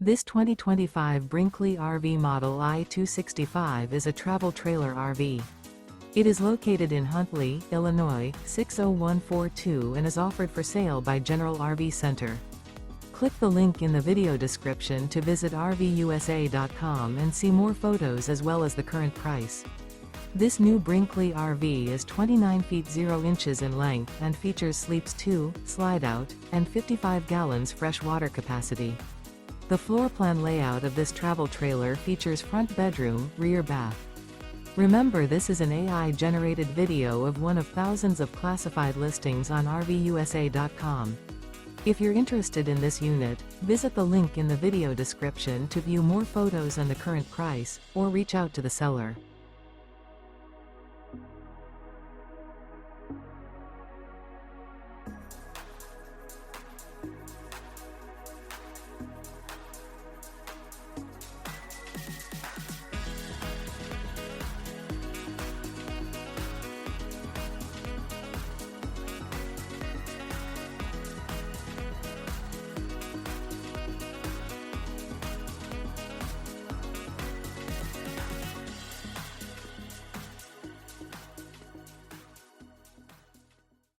This 2025 Brinkley RV Model I 265 is a travel trailer RV. It is located in Huntley, Illinois, 60142 and is offered for sale by General RV Center. Click the link in the video description to visit RVUSA.com and see more photos as well as the current price. This new Brinkley RV is 29 feet 0 inches in length and features sleeps 2, slide-out, and 55 gallons fresh water capacity. The floor plan layout of this travel trailer features front bedroom, rear bath. Remember, this is an AI-generated video of one of thousands of classified listings on RVUSA.com. If you're interested in this unit, visit the link in the video description to view more photos and the current price, or reach out to the seller.